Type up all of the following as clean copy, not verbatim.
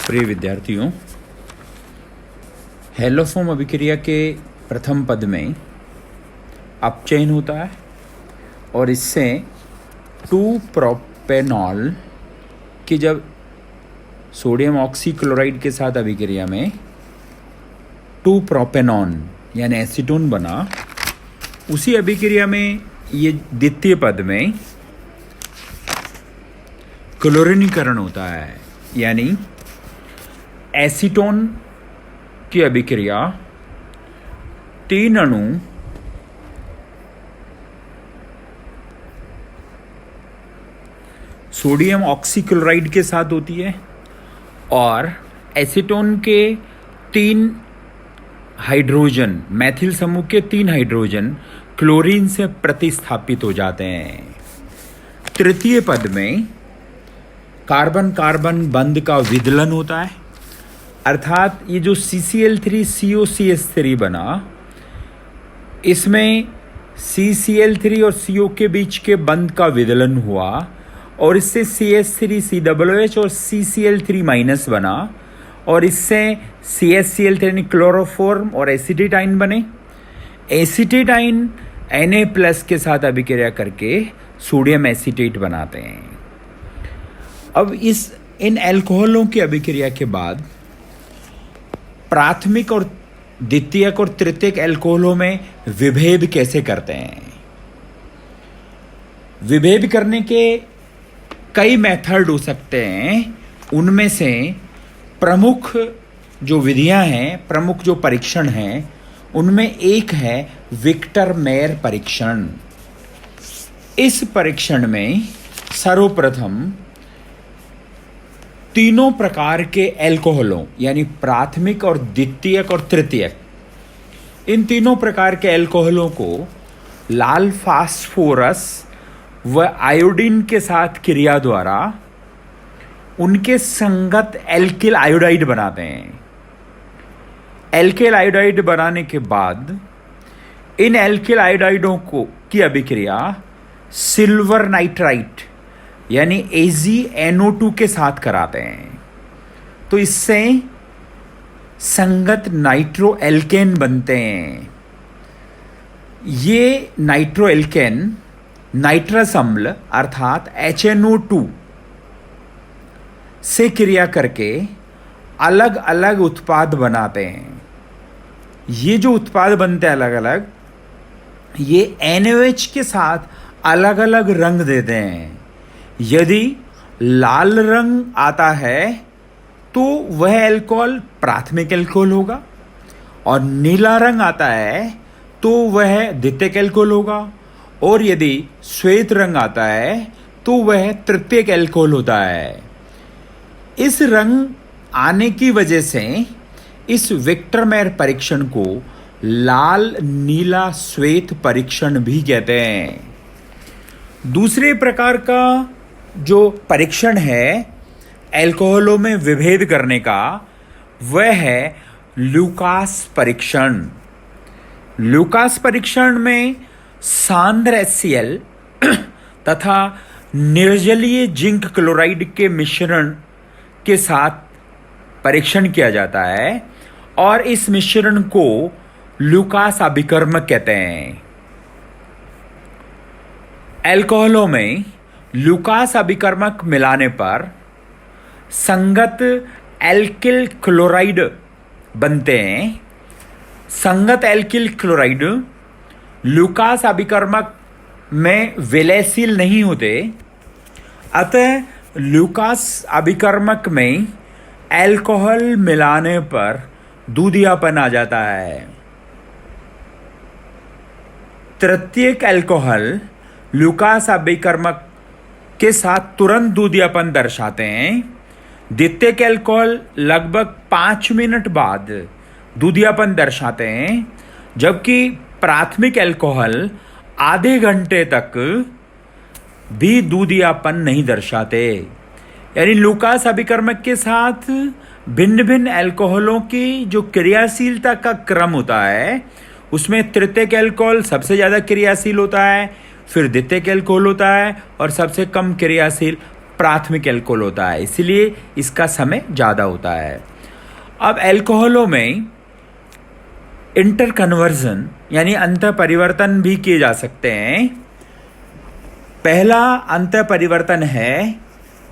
प्रिय विद्यार्थियों, हेलोफोम अभिक्रिया के प्रथम पद में अपचयन होता है और इससे 2-प्रोपेनॉल की जब सोडियम ऑक्सीक्लोराइड के साथ अभिक्रिया में 2-प्रोपेनॉन यानी एसीटोन बना, उसी अभिक्रिया में ये द्वितीय पद में क्लोरीनीकरण होता है, यानी एसीटोन की अभिक्रिया 3 अणु सोडियम ऑक्सीक्लोराइड के साथ होती है और एसीटोन के 3 हाइड्रोजन, मैथिल समूह के 3 हाइड्रोजन क्लोरीन से प्रतिस्थापित हो जाते हैं। तृतीय पद में कार्बन कार्बन बंध का विदलन होता है, अर्थात ये जो CCl3 COCH3 बना, इसमें CCl3 और CO के बीच के बंध का विदलन हुआ और इससे CH3 COOH और CCl3- बना और इससे CHCl3 यानी क्लोरोफॉर्म और एसिटेटाइन बने। एसिटेटाइन Na+ के साथ अभिक्रिया करके सोडियम एसीटेट बनाते हैं। अब इन एल्कोहलों की अभिक्रिया के बाद प्राथमिक और द्वितीयक और तृतीयक एल्कोहलों में विभेद कैसे करते हैं? विभेद करने के कई मेथड हो सकते हैं। उनमें से प्रमुख जो विधियां हैं, प्रमुख जो परीक्षण हैं, उनमें एक है विक्टर मेयर परीक्षण। इस परीक्षण में सर्वप्रथम तीनों प्रकार के एल्कोहलों यानी प्राथमिक और द्वितीयक और तृतीयक, इन तीनों प्रकार के एल्कोहलों को लाल फास्फोरस व आयोडीन के साथ क्रिया द्वारा उनके संगत एल्किल आयोडाइड बनाते हैं। एल्किल आयोडाइड बनाने के बाद इन एल्किल आयोडाइडों की अभिक्रिया सिल्वर नाइट्राइट यानी AgNO2 के साथ कराते हैं, तो इससे संगत नाइट्रो एल्केन बनते हैं। ये नाइट्रो एल्केन नाइट्रस अम्ल अर्थात HNO2 से क्रिया करके अलग अलग उत्पाद बनाते हैं। ये जो उत्पाद बनते हैं अलग अलग, ये NaOH के साथ अलग अलग रंग देते हैं। यदि लाल रंग आता है तो वह अल्कोहल प्राथमिक अल्कोहल होगा और नीला रंग आता है तो वह द्वितीयक अल्कोहल होगा और यदि श्वेत रंग आता है तो वह तृतीयक अल्कोहल होता है। इस रंग आने की वजह से इस विक्टर मेयर परीक्षण को लाल नीला श्वेत परीक्षण भी कहते हैं। दूसरे प्रकार का जो परीक्षण है एल्कोहलों में विभेद करने का, वह है लुकास परीक्षण। लुकास परीक्षण में सांद्र HCl तथा निर्जलीय जिंक क्लोराइड के मिश्रण के साथ परीक्षण किया जाता है और इस मिश्रण को लुकास अभिकर्मक कहते हैं। एल्कोहलों में लुकास अभिकर्मक मिलाने पर संगत एल्किल क्लोराइड बनते हैं। संगत एल्किल क्लोराइड लुकास अभिकर्मक में विलयशील नहीं होते, अतः लुकास अभिकर्मक में एल्कोहल मिलाने पर दूधियापन आ जाता है। तृतीयक एल्कोहल लुकास अभिकर्मक के साथ तुरंत दूधियापन दर्शाते हैं। द्वितीयक अल्कोहल लगभग 5 मिनट बाद दूधियापन दर्शाते हैं, जबकि प्राथमिक अल्कोहल आधे घंटे तक भी दूधियापन नहीं दर्शाते। यानी लुकास अभिकर्मक के साथ भिन्न भिन्न अल्कोहलों की जो क्रियाशीलता का क्रम होता है, उसमें तृतीयक अल्कोहल सबसे ज़्यादा क्रियाशील होता है, फिर द्वितीयक अल्कोहल होता है और सबसे कम क्रियाशील प्राथमिक अल्कोहल होता है, इसलिए इसका समय ज़्यादा होता है। अब अल्कोहलों में इंटर कन्वर्जन यानी अंतर परिवर्तन भी किए जा सकते हैं। पहला अंतर परिवर्तन है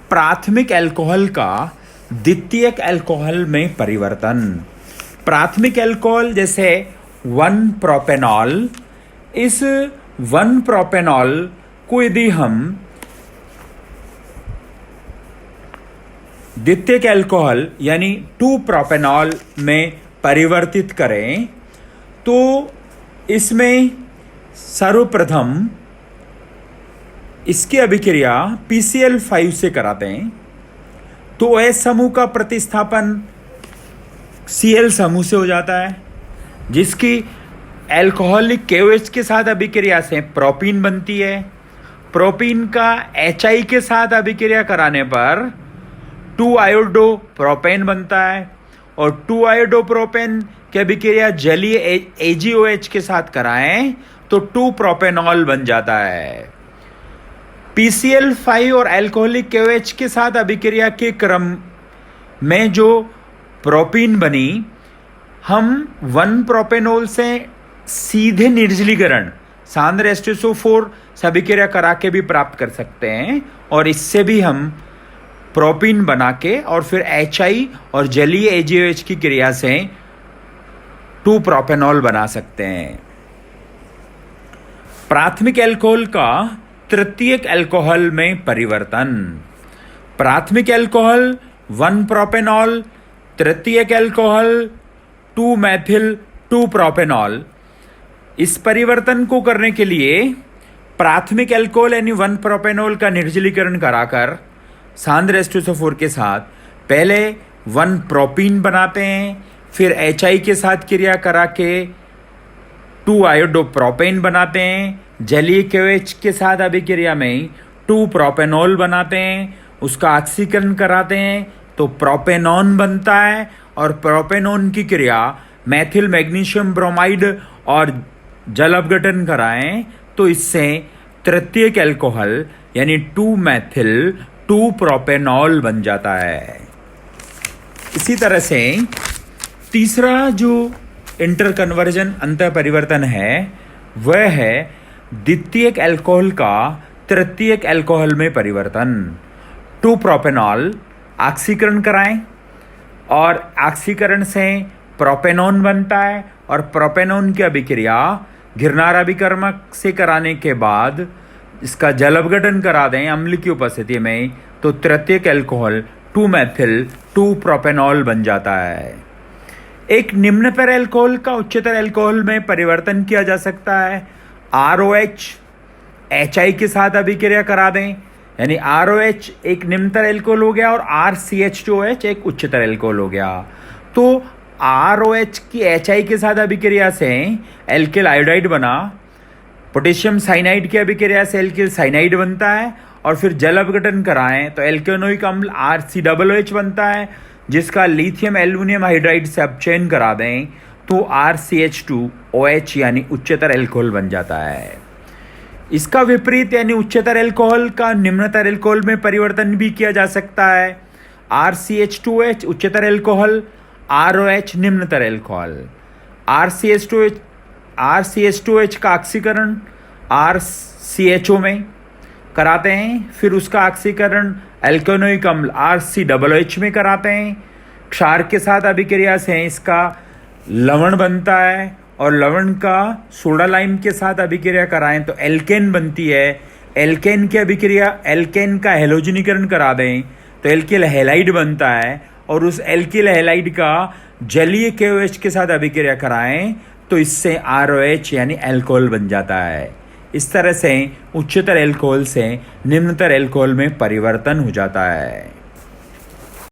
प्राथमिक अल्कोहल का द्वितीयक अल्कोहल में परिवर्तन। प्राथमिक अल्कोहल जैसे 1-प्रोपेनॉल, इस 1-प्रोपेनॉल को यदि हम द्वितीयक अल्कोहल यानी 2-प्रोपेनॉल में परिवर्तित करें तो इसमें सर्वप्रथम इसकी अभिक्रिया PCl5 से कराते हैं तो OH समूह का प्रतिस्थापन Cl समूह से हो जाता है, जिसकी अल्कोहलिक KOH के साथ अभिक्रिया से प्रोपीन बनती है। प्रोपीन का HI के साथ अभिक्रिया कराने पर 2-आयोडोप्रोपेन बनता है और 2-आयोडोप्रोपेन की अभिक्रिया जलीय AgOH के साथ कराएं तो 2-प्रोपेनॉल बन जाता है। PCl5 और अल्कोहलिक KOH के साथ अभिक्रिया के क्रम में जो प्रोपीन बनी, हम 1-प्रोपेनॉल से सीधे निर्जलीकरण सांद्र H2SO4 से अभिक्रिया करा के भी प्राप्त कर सकते हैं और इससे भी हम प्रोपीन बना के और फिर HI और जलीय AgOH की क्रिया से 2-प्रोपेनॉल बना सकते हैं। प्राथमिक अल्कोहल का तृतीयक अल्कोहल में परिवर्तन। प्राथमिक अल्कोहल 1-प्रोपेनॉल, तृतीयक अल्कोहल 2-मेथिल 2-प्रोपेनॉल। इस परिवर्तन को करने के लिए प्राथमिक अल्कोहल यानी 1-प्रोपेनॉल का निर्जलीकरण कराकर सांद्र H2SO4 के साथ पहले 1-प्रोपीन बनाते हैं, फिर HI के साथ क्रिया करा के 2-आयोडोप्रोपेन बनाते हैं, जलीय KOH के साथ अभिक्रिया में 2-प्रोपेनॉल बनाते हैं, उसका ऑक्सीकरण कराते हैं तो प्रोपेनॉन बनता है और प्रोपेनॉन की क्रिया मेथिल मैग्नीशियम ब्रोमाइड और जल अपघटन कराएं तो इससे तृतीयक अल्कोहल यानी 2-मेथिल 2-प्रोपेनॉल बन जाता है। इसी तरह से तीसरा जो इंटर कन्वर्जन अंतर परिवर्तन है वह है द्वितीयक अल्कोहल का तृतीयक अल्कोहल में परिवर्तन। 2-प्रोपेनॉल ऑक्सीकरण कराएं और ऑक्सीकरण से प्रोपेनॉन बनता है और प्रोपेनॉन की अभिक्रिया घिरनार अभिकर्मक से कराने के बाद इसका जल अपघटन करा दें अम्ल की उपस्थिति में तो तृतीयक अल्कोहल 2-मेथिल 2-प्रोपेनॉल बन जाता है। एक निम्नतर अल्कोहल का उच्चतर अल्कोहल में परिवर्तन किया जा सकता है। ROH HI के साथ अभिक्रिया करा दें यानी ROH एक निम्नतर अल्कोहल हो गया और RCH2OH एक उच्चतर अल्कोहल हो गया। तो ROH की HI के साथ अभिक्रिया से एल्किल आयोडाइड बना, पोटेशियम साइनाइड की अभिक्रिया से एल्किल साइनाइड बनता है और फिर जल अपघटन कराएं तो एल्केनोइक अम्ल RCOOH बनता है, जिसका लिथियम एल्युमिनियम हाइड्राइड से अपचयन करा दें तो RCH2OH यानी उच्चतर अल्कोहल बन जाता है। इसका विपरीत यानी उच्चतर अल्कोहल का निम्नतर अल्कोहल में परिवर्तन भी किया जा सकता है। RCH2OH उच्चतर अल्कोहल, ROH निम्नतर अल्कोहल। RCH2OH का ऑक्सीकरण RCHO में कराते हैं, फिर उसका ऑक्सीकरण एल्केनोइक अम्ल RCOOH में कराते हैं। क्षार के साथ अभिक्रिया से इसका लवण बनता है और लवण का सोडा लाइम के साथ अभिक्रिया कराएं तो एल्केन बनती है। एल्केन की अभिक्रिया एल्केन का हेलोजनीकरण करा दें तो एल्किल हैलाइड बनता है और उस एल्किल हैलाइड का जलीय KOH के साथ अभिक्रिया कराएं तो इससे ROH यानी अल्कोहल बन जाता है। इस तरह से उच्चतर अल्कोहल से निम्नतर अल्कोहल में परिवर्तन हो जाता है।